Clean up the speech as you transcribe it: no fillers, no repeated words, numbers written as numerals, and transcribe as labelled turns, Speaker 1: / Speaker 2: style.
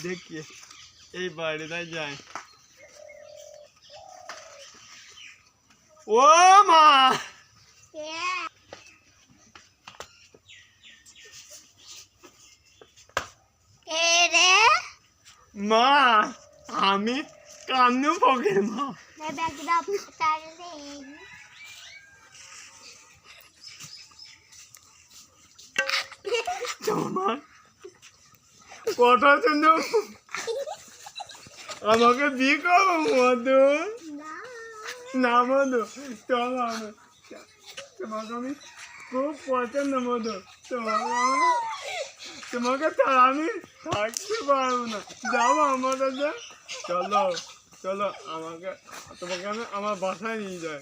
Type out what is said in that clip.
Speaker 1: দেখি এই বাড়িটায় যাই। ও মা, মা আমি কান্নু পকের মা। তোমার কথা শুনে আমাকে বিয়ে করবো মধু? না মধু, চলো তোমাকে আমি খুব পছন্দ মধু। তোমাকে ছাড়া আমি থাকতে পারবো না। যাবো আমার কাছে, চলো চলো আমাকে, তোমাকে আমি আমার বাসায় নিয়ে যাই।